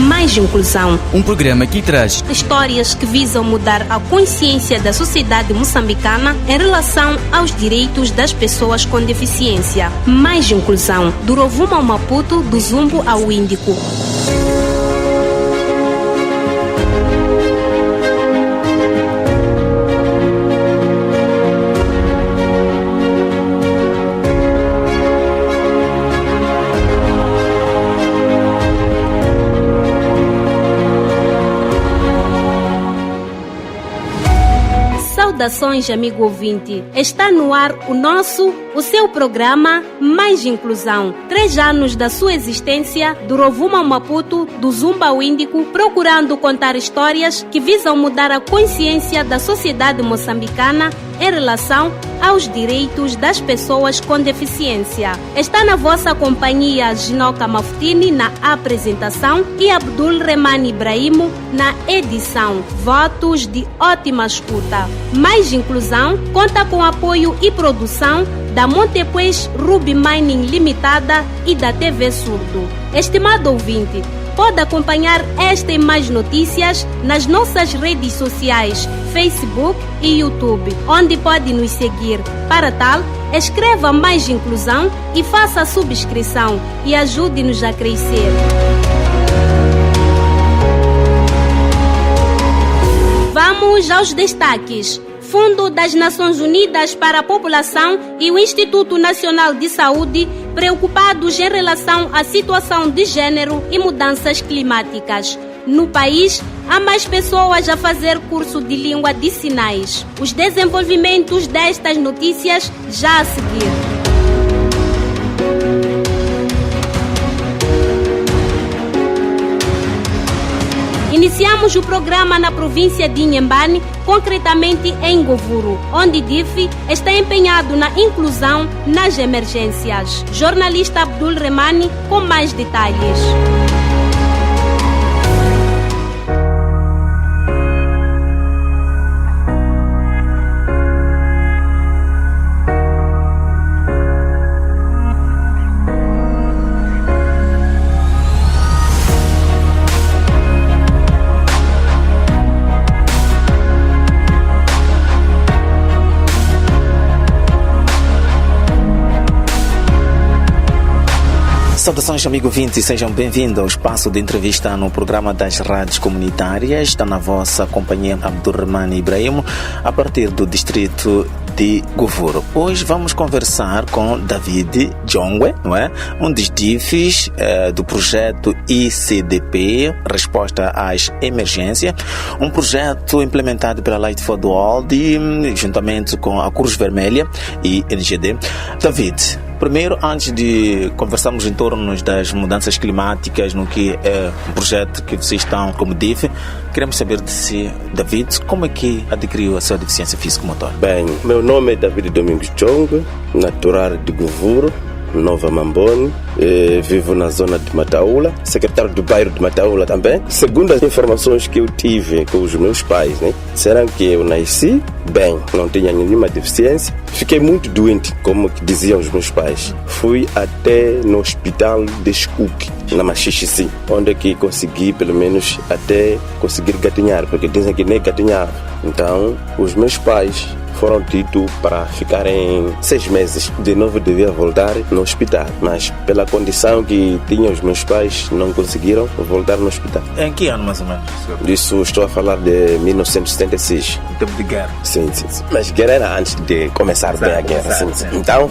Mais Inclusão. Um programa que traz histórias que visam mudar a consciência da sociedade moçambicana em relação aos direitos das pessoas com deficiência. Mais Inclusão. Do Rovuma ao Maputo, do Zumbo ao Índico. Saudações, amigo ouvinte. Está no ar o seu programa Mais Inclusão. 3 anos da sua existência, do Rovuma ao Maputo, do Zumba ao Índico, procurando contar histórias que visam mudar a consciência da sociedade moçambicana em relação aos direitos das pessoas com deficiência. Está na vossa companhia Ginoca Mafutini na apresentação e Abdul Remani Ibrahimo na edição. Votos de ótima escuta. Mais Inclusão conta com apoio e produção da Montepuez Ruby Mining Limitada e da TV Surdo. Estimado ouvinte, pode acompanhar esta e mais notícias nas nossas redes sociais, Facebook e YouTube, onde pode nos seguir. Para tal, escreva Mais Inclusão e faça a subscrição e ajude-nos a crescer. Vamos aos destaques. Fundo das Nações Unidas para a População e o Instituto Nacional de Saúde preocupados em relação à situação de gênero e mudanças climáticas. No país, há mais pessoas a fazer curso de língua de sinais. Os desenvolvimentos destas notícias já a seguir. Iniciamos o programa na província de Inhambane, concretamente em Govuro, onde DIF está empenhado na inclusão nas emergências. Jornalista Abdul Remani com mais detalhes. Saudações, amigo ouvinte, sejam bem-vindos ao espaço de entrevista no programa das rádios comunitárias. Está na vossa companhia Abdurrahmane Ibrahimo, a partir do distrito de Govuro. Hoje vamos conversar com David Jongwe, não é? Um dos DIFs do projeto ICDP, Resposta às Emergências, um projeto implementado pela Light for the World, juntamente com a Cruz Vermelha e NGD. David, primeiro, antes de conversarmos em torno das mudanças climáticas, no que é um projeto que vocês estão como DIF, queremos saber de si, David, como é que adquiriu a sua deficiência físico-motor? Bem, meu nome é David Domingos Jongwe, natural de Govuro, Nova Mambone, vivo na zona de Mataula, secretário do bairro de Mataula também. Segundo as informações que eu tive com os meus pais, disseram que eu nasci bem, não tinha nenhuma deficiência. Fiquei muito doente, como diziam os meus pais. Fui até no hospital de Escuque, na Machixici, onde que consegui, pelo menos, até conseguir gatinhar, porque dizem que nem gatinhava. Então, os meus pais foram tidos para ficarem 6 meses. De novo devia voltar no hospital, mas pela condição que tinham os meus pais, não conseguiram voltar no hospital. Em que ano mais ou menos? Isso estou a falar de 1976. Em tempo de guerra? Sim. Mas guerra era antes de começar bem a guerra. Sim. Então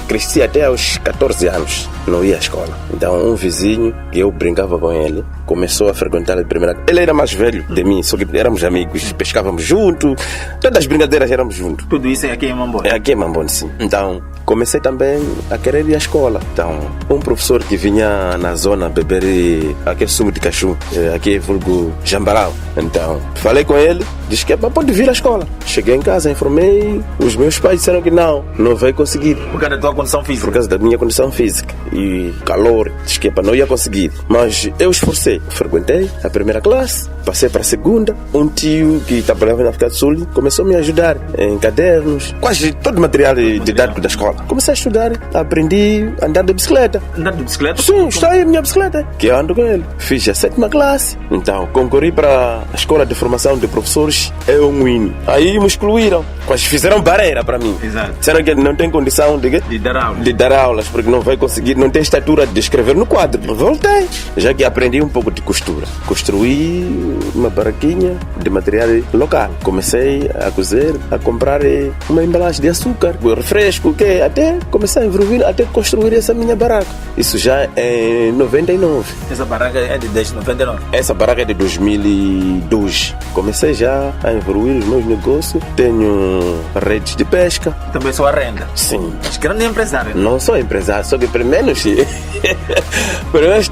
cresci até aos 14 anos, não ia à escola. Então um vizinho, eu brincava com ele, começou a frequentar a primeira. Ele era mais velho de mim, só que éramos amigos, pescávamos juntos, todas as brincadeiras éramos juntos. Tudo isso é aqui em Mambone? É aqui em Mambone, sim. Então comecei também a querer ir à escola. Então um professor que vinha na zona beber aquele sumo de cachu, aqui é vulgo jambarau. Então falei com ele, disse que pode vir à escola. Cheguei em casa, informei, os meus pais disseram que não vai conseguir. Por causa da tua condição física? Por causa da minha condição física e calor, disse que não ia conseguir. Mas eu esforcei, frequentei a primeira classe, passei para a segunda. Um tio que trabalhava na África do Sul começou a me ajudar em cadernos, quase todo o material didático da escola. Comecei a estudar, aprendi a andar de bicicleta. Andar de bicicleta? Sim, está aí a minha bicicleta, que eu ando com ele. Fiz a 7ª classe, então concorri para a Escola de Formação de Professores EUMWIN. Aí me excluíram, quase fizeram barreira para mim. Exato. Disseram que não tem condição de dar aulas, porque não vai conseguir, não tem estatura de escrever no quadro. Voltei, já que aprendi um pouco de costura. Construí uma barraquinha de material local. Comecei a cozer, a comprar uma embalagem de açúcar, refresco, até comecei a envolver, até construir essa minha barraca. Isso já em 99. Essa barraca é de 99? Essa barraca é de 2002. Comecei já a evoluir os meus negócios. Tenho redes de pesca. Também sou a renda? Sim. Mas grande empresário? Não sou empresário, só que pelo menos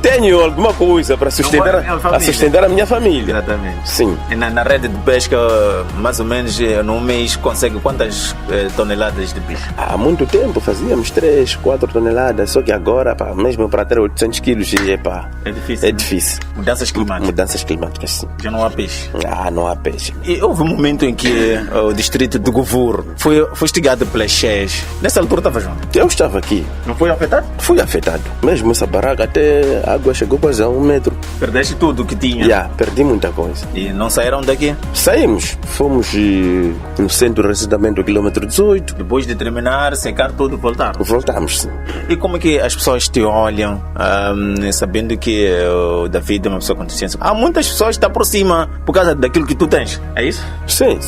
tenho alguma coisa para sustentar a minha família. Exatamente. Sim. E na rede de pesca, mais ou menos, num mês, consegue quantas toneladas de peixe? Há muito tempo fazíamos 3, 4 toneladas, só que agora, mesmo para ter 800 quilos, é difícil. É difícil. Mudanças climáticas? Mudanças climáticas, sim. Já não há peixe? Não há peixe. E houve um momento em que o distrito de Govur foi instigado pelas cheias. Nessa altura estava junto? Eu estava aqui. Não foi afetado? Fui afetado. Mesmo essa barraca, até a água chegou quase a 1 metro. Perdeste tudo o que tinha? Perdi muita coisa. E não saíram daqui? Saímos. Fomos no centro de ressidamento do quilômetro 18. Depois de terminar, secar tudo, voltaram? Voltamos, sim. E como é que as pessoas te olham, sabendo que o David é uma pessoa com deficiência? Há muitas pessoas que te aproximam por causa daquilo que tu tens, é isso? Sim.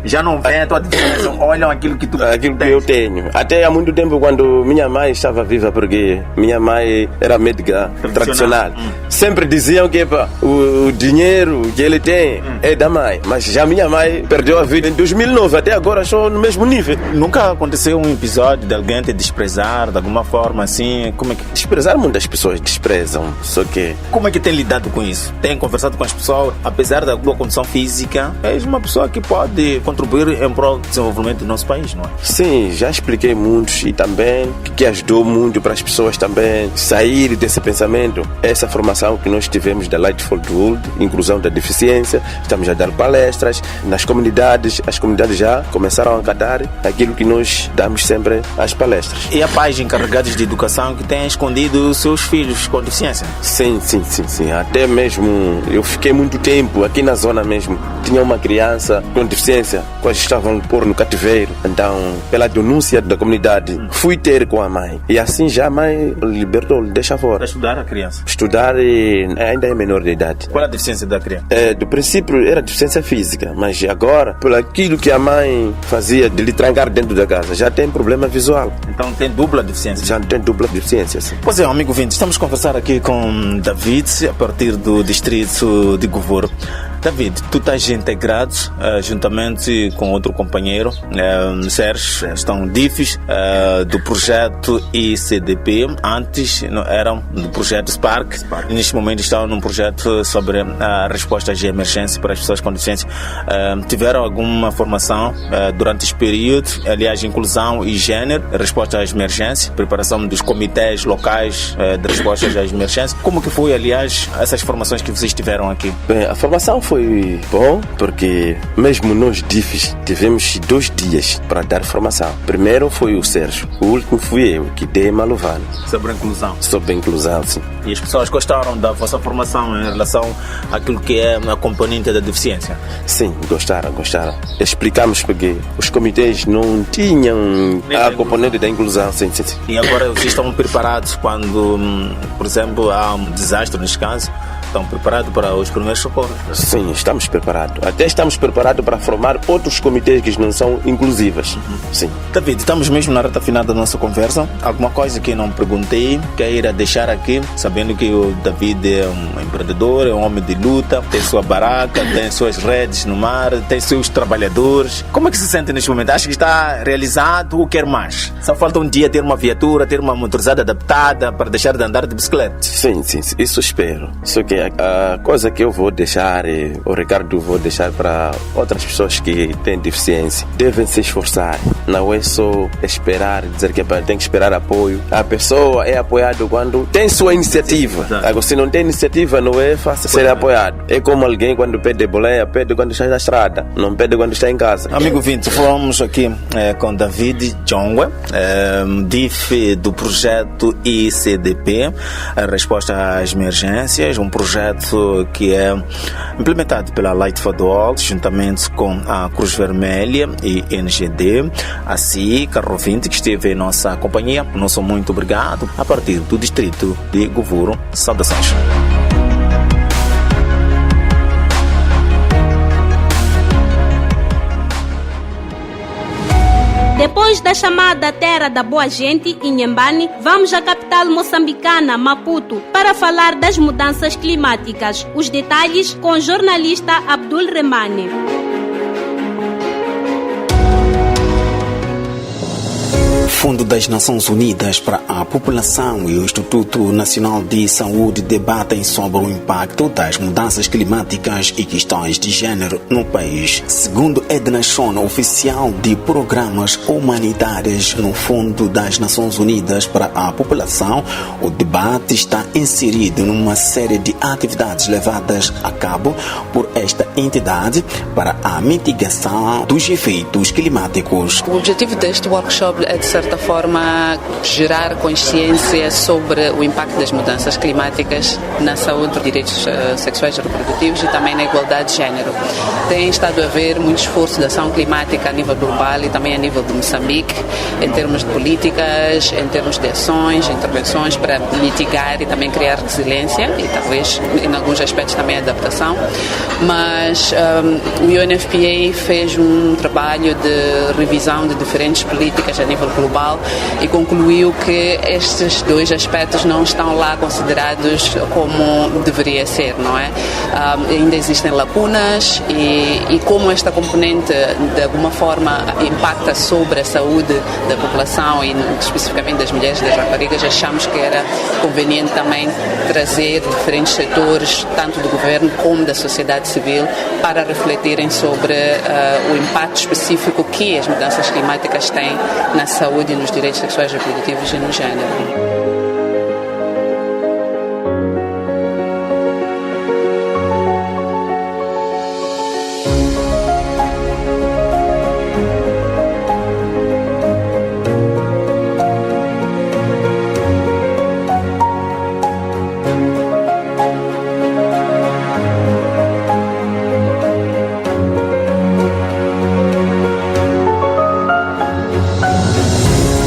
Já não vem a tua deficiência, olham aquilo que tu tens. Aquilo que eu tenho. Até há muito tempo, quando minha mãe estava viva, porque minha mãe era médica tradicional. Sempre diziam que o dinheiro que ele tem é da mãe. Mas já minha mãe perdeu a vida em 2009, até agora estou no mesmo nível. Nunca aconteceu um episódio de alguém te desprezar de alguma forma assim? Como é que... Desprezar, muitas pessoas desprezam, só que... Como é que tem lidado com isso? Tem conversado com as pessoas, apesar da tua condição física, és uma pessoa que pode contribuir em prol do desenvolvimento do nosso país, não é? Sim, já expliquei muitos e também que ajudou muito para as pessoas também sair desse pensamento. Essa formação que nós tivemos da Light for the World, inclusão da deficiência, estamos a dar palestras nas comunidades, as comunidades já começaram a acatar aquilo que nós damos sempre às palestras. E há pais encarregados de educação que têm escondido os seus filhos com deficiência? Sim. Até mesmo eu fiquei muito tempo aqui na zona mesmo. Tinha uma criança com deficiência, quase estavam pôr no cativeiro. Então, pela denúncia da comunidade, fui ter com a mãe. E assim já a mãe libertou, deixa fora. Para estudar a criança? Estudar ainda é menor de idade. Qual é a deficiência da criança? Do princípio era deficiência física, mas agora, por aquilo que a mãe fazia de lhe trancar dentro da casa, já tem problema visual. Então tem dupla deficiência? Já tem dupla deficiência, sim. Pois é, amigo ouvinte, estamos a conversar aqui com David, a partir do distrito de Govur. David, tu estás integrado juntamente com outro companheiro, Sérgio, estão DIFs do projeto ICDP. Antes eram do projeto Spark. E neste momento estão num projeto sobre respostas de emergência para as pessoas com deficiência. Tiveram alguma formação durante este período, aliás, inclusão e gênero, resposta às emergências, preparação dos comitês locais de respostas às emergências. Como que foi, aliás, essas formações que vocês tiveram aqui? Bem, a formação foi bom, porque mesmo nós DIFs tivemos 2 dias para dar formação. Primeiro foi o Sérgio, o último fui eu, que dei Malovano. Sobre a inclusão? Sobre a inclusão, sim. E as pessoas gostaram da vossa formação em relação àquilo que é a componente da deficiência? Sim, gostaram. Explicamos porque os comitês não tinham a componente da inclusão, sim. E agora vocês estão preparados quando, por exemplo, há um desastre neste caso? Estão preparados para os primeiros socorros? Sim, estamos preparados. Até estamos preparados para formar outros comitês que não são inclusivas. Sim. David, estamos mesmo na reta final da nossa conversa. Alguma coisa que não perguntei, queira deixar aqui, sabendo que o David é um empreendedor, é um homem de luta, tem sua barraca, tem suas redes no mar, tem seus trabalhadores. Como é que se sente neste momento? Acha que está realizado ou quer mais? Só falta um dia ter uma viatura, ter uma motorizada adaptada para deixar de andar de bicicleta? Sim, isso espero. Só que a coisa que eu vou deixar, o Ricardo vou deixar para outras pessoas que têm deficiência, devem se esforçar. Não é só esperar, dizer que tem que esperar apoio. A pessoa é apoiada quando tem sua iniciativa. Agora, se não tem iniciativa, não é fácil ser apoiado. É como alguém quando pede boleia, pede quando está na estrada, não pede quando está em casa. Amigo Vinte, falamos aqui com David Jongwe, DIF do projeto ICDP, a resposta às emergências, um projeto que é implementado pela Light for the World, juntamente com a Cruz Vermelha e NGD. Assim, caro ouvinte que esteve em nossa companhia, nosso muito obrigado, a partir do distrito de Govuro. Saudações. Depois da chamada Terra da Boa Gente, em Inhambane, vamos à capital moçambicana, Maputo, para falar das mudanças climáticas. Os detalhes com o jornalista Abdul Remane. Fundo das Nações Unidas para a População e o Instituto Nacional de Saúde debatem sobre o impacto das mudanças climáticas e questões de gênero no país. Segundo Edna Shon, oficial de programas humanitários no Fundo das Nações Unidas para a População, o debate está inserido numa série de atividades levadas a cabo por esta entidade para a mitigação dos efeitos climáticos. O objetivo deste workshop é, de certa forma, gerar consciência sobre o impacto das mudanças climáticas na saúde, direitos sexuais e reprodutivos e também na igualdade de género. Tem estado a haver muito esforço de ação climática a nível global e também a nível de Moçambique, em termos de políticas, em termos de ações, intervenções para mitigar e também criar resiliência e talvez, em alguns aspectos, também adaptação. Mas o UNFPA fez um trabalho de revisão de diferentes políticas a nível global e concluiu que estes dois aspectos não estão lá considerados como deveria ser, não é? Ainda existem lacunas e como esta componente de alguma forma impacta sobre a saúde da população e especificamente das mulheres e das raparigas, achamos que era conveniente também trazer diferentes setores, tanto do governo como da sociedade civil, para refletirem sobre o impacto específico que as mudanças climáticas têm na saúde e nos direitos sexuais e reprodutivos e no género.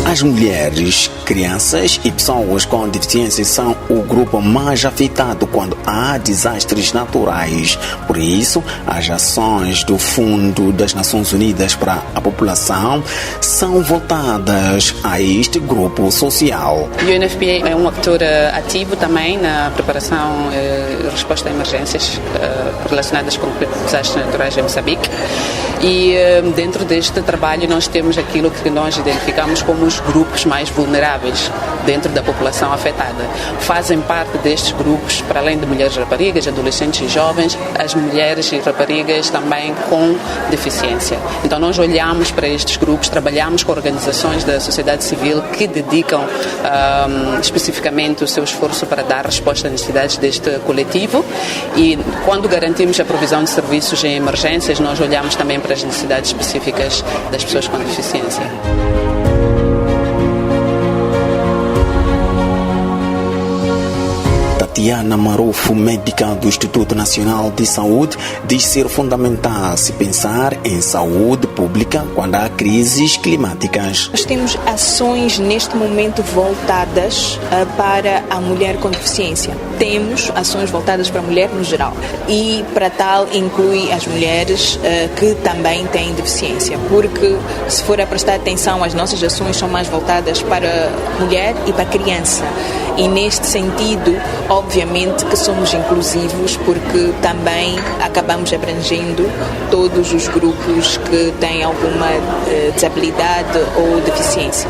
As mulheres, crianças e pessoas com deficiência são o grupo mais afetado quando há desastres naturais. Por isso, as ações do Fundo das Nações Unidas para a População são voltadas a este grupo social. O UNFPA é um ator ativo também na preparação e resposta a emergências relacionadas com desastres naturais em Moçambique. E dentro deste trabalho nós temos aquilo que nós identificamos como os grupos mais vulneráveis dentro da população afetada. Fazem parte destes grupos, para além de mulheres e raparigas, adolescentes e jovens, as mulheres e raparigas também com deficiência. Então nós olhamos para estes grupos, trabalhamos com organizações da sociedade civil que dedicam especificamente o seu esforço para dar resposta às necessidades deste coletivo, e quando garantimos a provisão de serviços em emergências, nós olhamos também para as necessidades específicas das pessoas com deficiência. Tatiana Marufo, médica do Instituto Nacional de Saúde, diz ser fundamental se pensar em saúde pública quando há crises climáticas. Nós temos ações neste momento voltadas para a mulher com deficiência. Temos ações voltadas para a mulher no geral e para tal inclui as mulheres que também têm deficiência, porque se for a prestar atenção, as nossas ações são mais voltadas para a mulher e para a criança. E neste sentido, obviamente que somos inclusivos, porque também acabamos abrangendo todos os grupos que têm alguma desabilidade ou deficiência.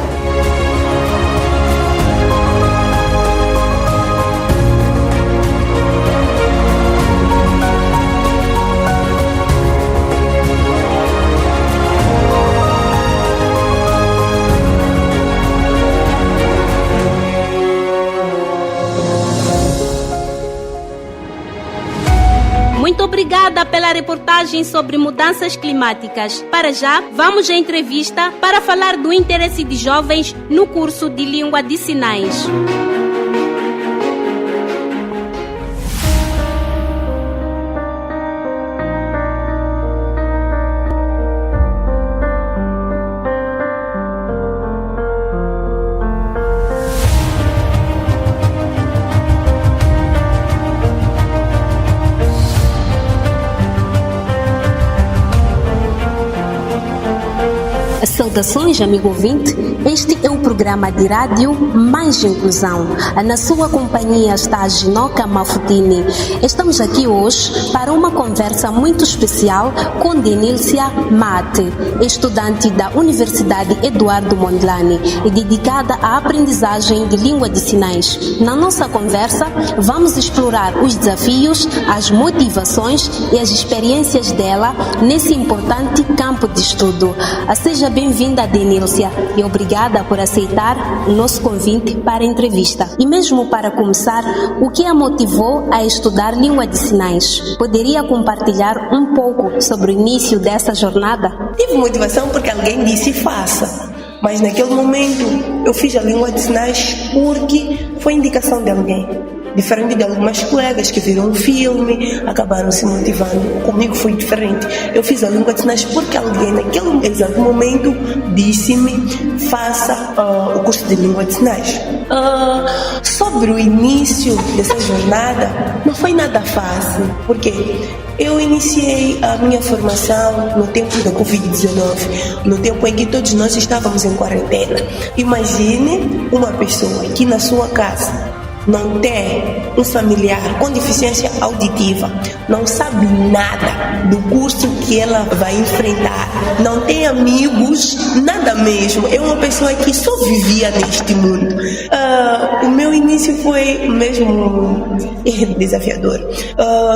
Muito obrigada pela reportagem sobre mudanças climáticas. Para já, vamos à entrevista para falar do interesse de jovens no curso de Língua de Sinais. Saudações, amigo ouvinte. Este é o programa de rádio Mais Inclusão. Na sua companhia está a Ginoca Mafutini. Estamos aqui hoje para uma conversa muito especial com Denilcia Mate, estudante da Universidade Eduardo Mondlane e dedicada à aprendizagem de língua de sinais. Na nossa conversa, vamos explorar os desafios, as motivações e as experiências dela nesse importante campo de estudo. Seja bem-vinda, Denilcia, e obrigada por aceitar o nosso convite para a entrevista. E mesmo para começar, o que a motivou a estudar língua de sinais? Poderia compartilhar um pouco sobre o início dessa jornada? Tive motivação porque alguém disse faça, mas naquele momento eu fiz a língua de sinais porque foi indicação de alguém. Diferente de algumas colegas que viram um filme, acabaram se motivando. Comigo foi diferente. Eu fiz a língua de sinais porque alguém, naquele exato momento, disse-me: faça o curso de língua de sinais. Sobre o início dessa jornada, não foi nada fácil, porque eu iniciei a minha formação no tempo da Covid-19, no tempo em que todos nós estávamos em quarentena. Imagine uma pessoa que na sua casa não tem um familiar com deficiência auditiva, não sabe nada do curso que ela vai enfrentar, não tem amigos, nada mesmo. É uma pessoa que só vivia neste mundo. O meu início foi mesmo desafiador.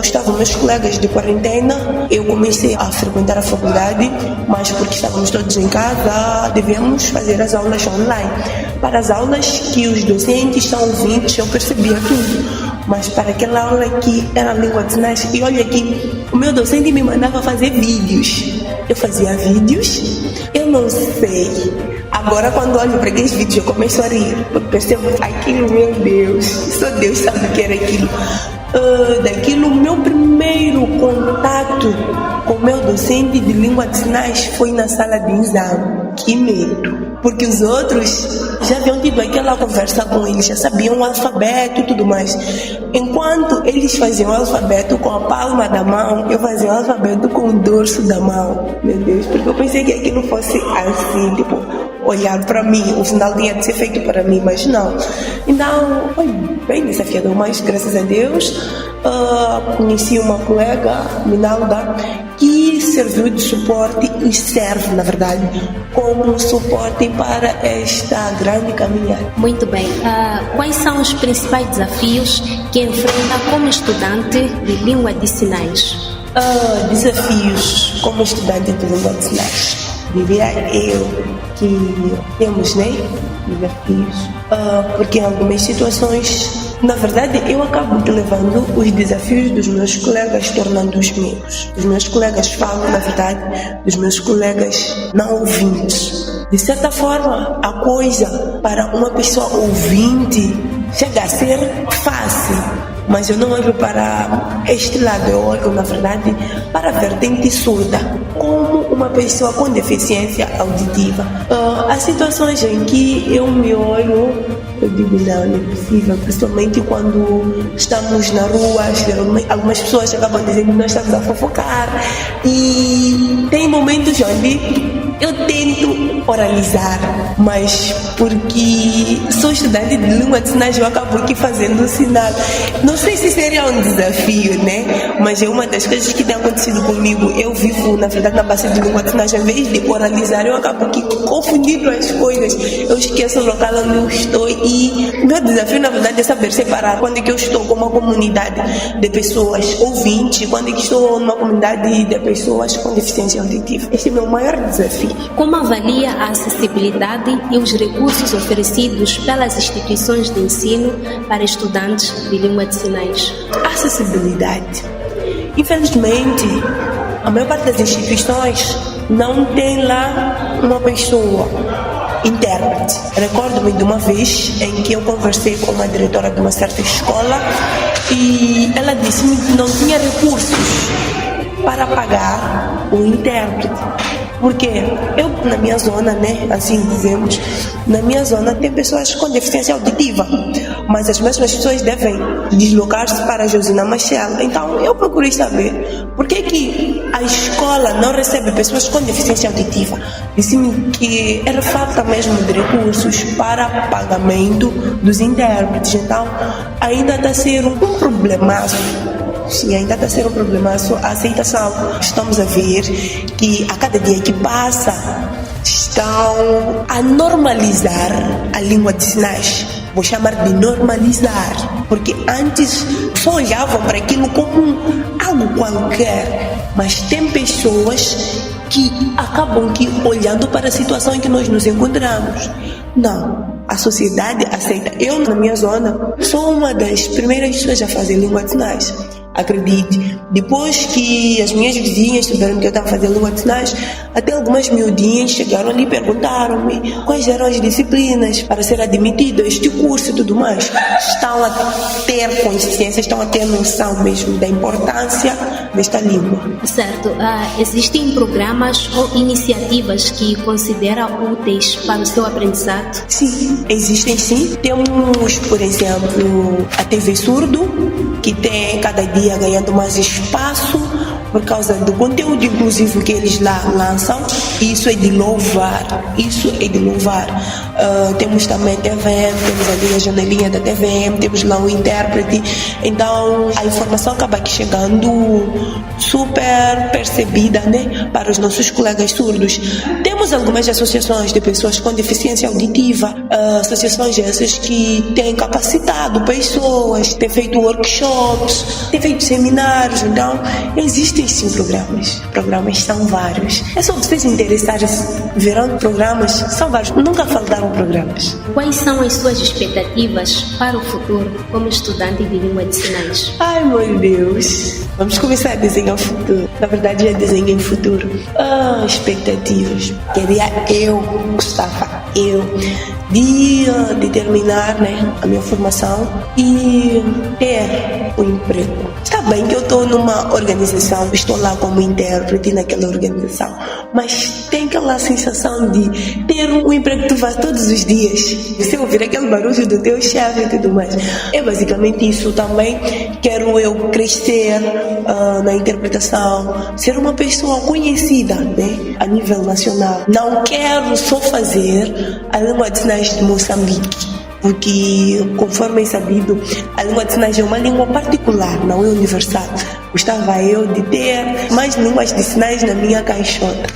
Estavam meus colegas de quarentena, eu comecei a frequentar a faculdade, mas porque estávamos todos em casa, devemos fazer as aulas online. Para as aulas que os docentes são ouvintes, eu percebia tudo. Mas para aquela aula que era a língua de sinais, e olha que o meu docente me mandava fazer vídeos. Eu fazia vídeos, eu não sei. Agora quando olho para aqueles vídeos eu começo a rir, porque percebo aquilo, meu Deus, só Deus sabe o que era aquilo. Daquilo, meu primeiro contato com o meu docente de língua de sinais foi na sala de exame. Que medo! Porque os outros já haviam tido aquela conversa com eles, já sabiam o alfabeto e tudo mais. Enquanto eles faziam o alfabeto com a palma da mão, eu fazia o alfabeto com o dorso da mão. Meu Deus, porque eu pensei que aquilo fosse assim, tipo, olhar para mim, o final tinha de ser feito para mim, mas não. Então, foi bem desafiador, mas graças a Deus, conheci uma colega, Minalda, que serviu de suporte e serve, na verdade, como suporte para esta grande caminhada. Muito bem. Quais são os principais desafios que enfrenta como estudante de língua de sinais? Desafios como estudante de língua de sinais. Diria eu que temos, né, desafios, porque em algumas situações, na verdade, eu acabo levando os desafios dos meus colegas, tornando-os meus. Os meus colegas falam, na verdade, dos meus colegas não ouvintes. De certa forma, a coisa para uma pessoa ouvinte chega a ser fácil, mas eu não olho para este lado, eu olho, na verdade, para a vertente surda, como uma pessoa com deficiência auditiva. Há situações em que eu me olho, eu digo, não é possível, principalmente quando estamos na rua, algumas pessoas acabam dizendo que nós estamos a fofocar, e tem momentos onde eu tento oralizar, mas porque sou estudante de língua de sinais, eu acabo aqui fazendo sinal. Não sei se seria um desafio, né? Mas é uma das coisas que tem acontecido comigo. Eu vivo, na verdade, na base de língua de sinais. Em vez de oralizar, eu acabo aqui confundindo as coisas. Eu esqueço o local onde eu estou e meu desafio, na verdade, é saber separar quando é que eu estou com uma comunidade de pessoas ouvintes, quando é que estou numa comunidade de pessoas com deficiência auditiva. Esse é o meu maior desafio. Como avalia a acessibilidade e os recursos oferecidos pelas instituições de ensino para estudantes de língua de sinais? Acessibilidade. infelizmente, a maior parte das instituições não tem lá uma pessoa intérprete. Recordo-me de uma vez em que eu conversei com uma diretora de uma certa escola e ela disse-me que não tinha recursos para pagar o intérprete. Porque eu, na minha zona, né, assim dizemos, na minha zona tem pessoas com deficiência auditiva, mas as mesmas pessoas devem deslocar-se para Josina Machel. Então eu procurei saber por que a escola não recebe pessoas com deficiência auditiva. Disse-me que era falta mesmo de recursos para pagamento dos intérpretes. Então ainda está a ser um problemaço. Sim, ainda está a ser um problemaço a aceitação. Estamos a ver que a cada dia que passa estão a normalizar a língua de sinais. Vou chamar de normalizar, porque antes só olhavam para aquilo como algo qualquer, mas tem pessoas que acabam olhando para a situação em que nós nos encontramos. Não, a sociedade aceita. Eu, na minha zona, sou uma das primeiras pessoas a fazer língua de sinais. Acredite, depois que as minhas vizinhas souberam que eu estava fazendo língua de sinais, até algumas miudinhas chegaram ali e perguntaram-me quais eram as disciplinas para ser admitido a este curso e tudo mais. Estão a ter consciência, estão a ter noção mesmo da importância desta língua. Certo. Existem programas ou iniciativas que considera úteis para o seu aprendizado? Sim, existem sim. Temos, por exemplo, a TV Surdo, que tem cada dia ganhando mais espaço por causa do conteúdo inclusivo que eles lá lançam. Isso é de louvar, isso é de louvar. Temos também a TVM, temos ali a janelinha da TVM, temos lá o intérprete. Então a informação acaba aqui chegando super percebida, né, para os nossos colegas surdos. Temos algumas associações de pessoas com deficiência auditiva, associações essas que têm capacitado pessoas, têm feito workshops, têm feito seminários. Então existem sim programas são vários. É só vocês interessarem, verão programas, são vários, nunca faltaram programas. Quais são as suas expectativas para o futuro como estudante de língua de sinais? Ai meu Deus, vamos começar a desenhar o futuro. Na verdade já desenhei o futuro. Expectativas. Gostava de terminar, né, a minha formação e ter um emprego. Está bem que eu estou numa organização, estou lá como intérprete naquela organização, mas tem aquela sensação de ter um emprego que tu faz todos os dias. Você ouvir aquele barulho do teu chefe e tudo mais. É basicamente isso também. Quero eu crescer na interpretação, ser uma pessoa conhecida, né, a nível nacional. Não quero só fazer a língua de sinais de Moçambique, porque, conforme é sabido, a língua de sinais é uma língua particular, não é universal. Gostava eu de ter mais línguas de sinais na minha caixota.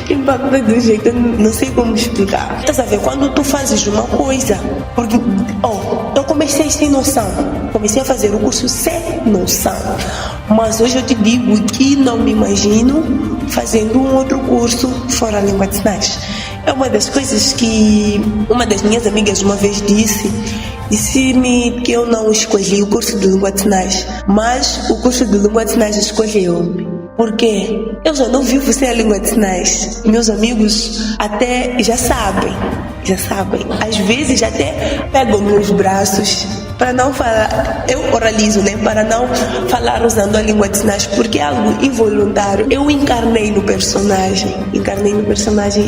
Que bagulho do jeito, eu não sei como explicar. Estás a ver, quando tu fazes uma coisa, porque, eu comecei sem noção, comecei a fazer o curso sem noção, mas hoje eu te digo que não me imagino fazendo um outro curso fora a língua de sinais. É uma das coisas que uma das minhas amigas uma vez disse-me que eu não escolhi o curso de língua de sinais, mas o curso de língua de sinais escolheu-me. Por quê? Eu já não vivo sem a língua de sinais. Meus amigos até já sabem. Às vezes até pegam meus braços para não falar, eu oralizo, né, para não falar usando a língua de sinais, porque é algo involuntário. Eu encarnei no personagem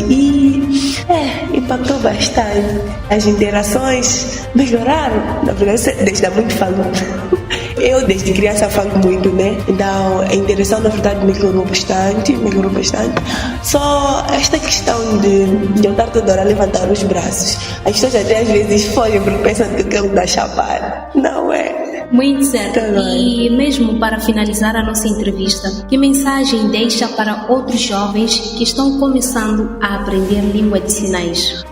e impactou bastante. As interações melhoraram, na verdade, desde há muito falo. Eu desde criança falo muito, né? Então a interação na verdade melhorou bastante. Só esta questão de eu estar toda hora a levantar os braços. As pessoas até às vezes fogem porque pensam que eu quero dar chapada. Não é? Muito certo. E mesmo para finalizar a nossa entrevista, que mensagem deixa para outros jovens que estão começando a aprender língua de sinais?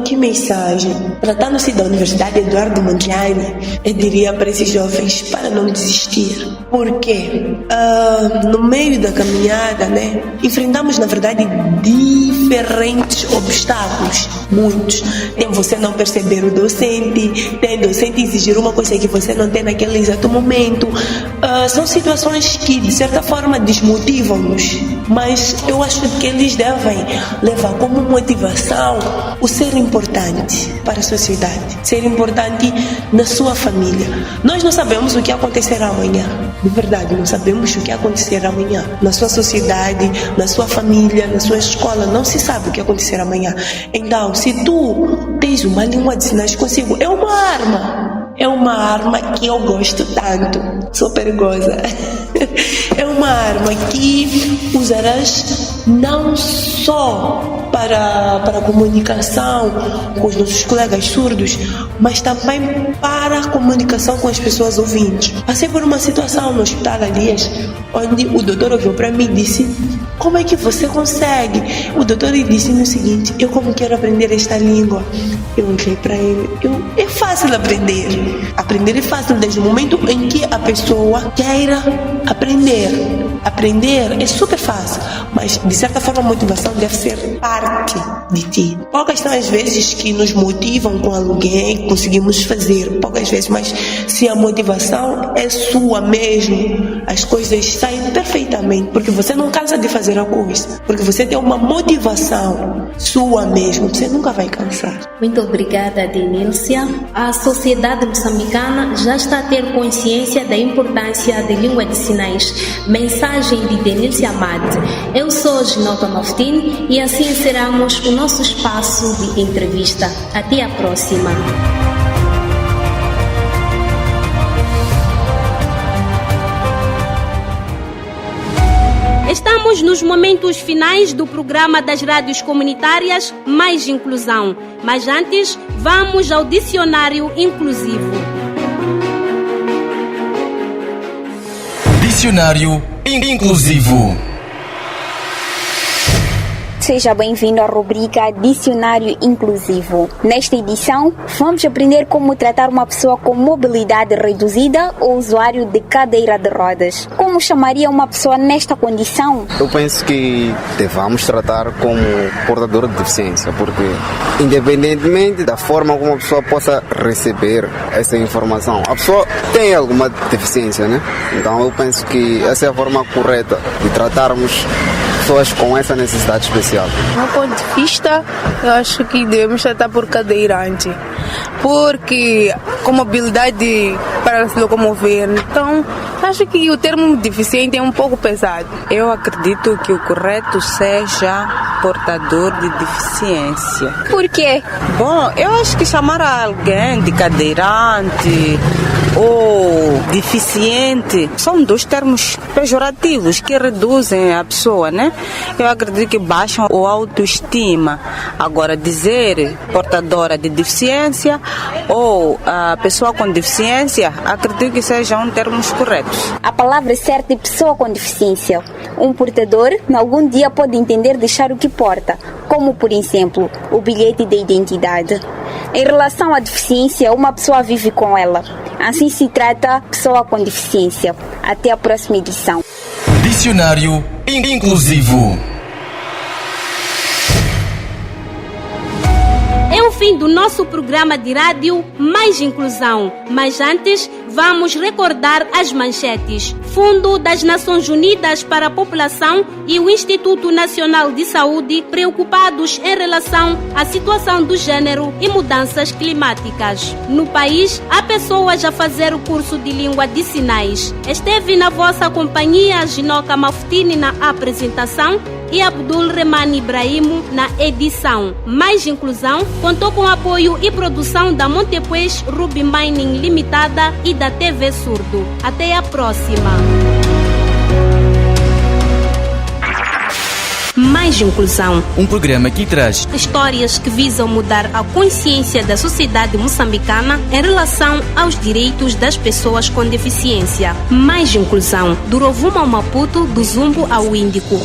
Que mensagem? Tratando-se da Universidade Eduardo Mondlane, eu diria para esses jovens para não desistir. Por quê? No meio da caminhada, né, enfrentamos na verdade diferentes obstáculos, muitos. Tem você não perceber o docente, tem docente exigir uma coisa que você não tem naquele exato momento. são situações que de certa forma desmotivam-nos, mas eu acho que eles devem levar como motivação o ser importante para a sociedade, ser importante na sua família. Nós não sabemos o que acontecerá amanhã, de verdade, não sabemos o que acontecerá amanhã na sua sociedade, na sua família, na sua escola, não se sabe o que acontecerá amanhã. Então, se tu tens uma língua de sinais consigo, é uma arma. É uma arma que eu gosto tanto. Sou perigosa. É uma arma que usarás não só para a comunicação com os nossos colegas surdos, mas também para a comunicação com as pessoas ouvintes. Passei por uma situação no hospital, aliás, onde o doutor olhou para mim e disse: como é que você consegue? O doutor disse-me o seguinte: eu como quero aprender esta língua. Eu olhei para ele, é fácil aprender. Aprender é fácil desde o momento em que a pessoa queira aprender. Aprender é super fácil, mas de certa forma a motivação deve ser parte de ti. Poucas são as vezes que nos motivam com alguém, conseguimos fazer, poucas vezes, mas se a motivação é sua mesmo, as coisas saem perfeitamente, porque você não cansa de fazer a coisa, porque você tem uma motivação sua mesmo, você nunca vai cansar. Muito obrigada, Denilcia. A sociedade moçambicana já está a ter consciência da importância da língua de sinais. Mensagem de Denilcia Amade. Eu sou Ginoca Maftini e assim encerramos o nosso espaço de entrevista. Até a próxima. Estamos nos momentos finais do programa das rádios comunitárias Mais Inclusão. Mas antes, vamos ao dicionário inclusivo. Dicionário inclusivo. Seja bem-vindo à rubrica Dicionário Inclusivo. Nesta edição, vamos aprender como tratar uma pessoa com mobilidade reduzida ou usuário de cadeira de rodas. Como chamaria uma pessoa nesta condição? Eu penso que devamos tratar como portador de deficiência, porque independentemente da forma como a pessoa possa receber essa informação, a pessoa tem alguma deficiência, né? Então eu penso que essa é a forma correta de tratarmos pessoas com essa necessidade especial. Do meu ponto de vista, eu acho que devemos tratar por cadeirante, porque com mobilidade para se locomover, então acho que o termo deficiente é um pouco pesado. Eu acredito que o correto seja portador de deficiência. Por quê? Bom, eu acho que chamar alguém de cadeirante ou deficiente são dois termos pejorativos que reduzem a pessoa, né? Eu acredito que baixam a autoestima. Agora, dizer portadora de deficiência ou a pessoa com deficiência, acredito que sejam termos corretos. A palavra certa é pessoa com deficiência. Um portador, em algum dia, pode entender deixar o que porta, como, por exemplo, o bilhete de identidade. Em relação à deficiência, uma pessoa vive com ela. Assim se trata pessoa com deficiência. Até a próxima edição. Dicionário inclusivo. É o fim do nosso programa de rádio Mais Inclusão. Mas antes, vamos recordar as manchetes. Fundo das Nações Unidas para a População e o Instituto Nacional de Saúde preocupados em relação à situação do gênero e mudanças climáticas. No país, há pessoas a fazer o curso de língua de sinais. Esteve na vossa companhia Ginoca Maftini na apresentação e Abdul Remani Ibrahim na edição. Mais Inclusão contou com apoio e produção da Montepuez Ruby Mining Limitada e da TV Surdo. Até a próxima. Mais Inclusão. Um programa que traz histórias que visam mudar a consciência da sociedade moçambicana em relação aos direitos das pessoas com deficiência. Mais Inclusão. Do Rovuma ao Maputo, do Zumbo ao Índico.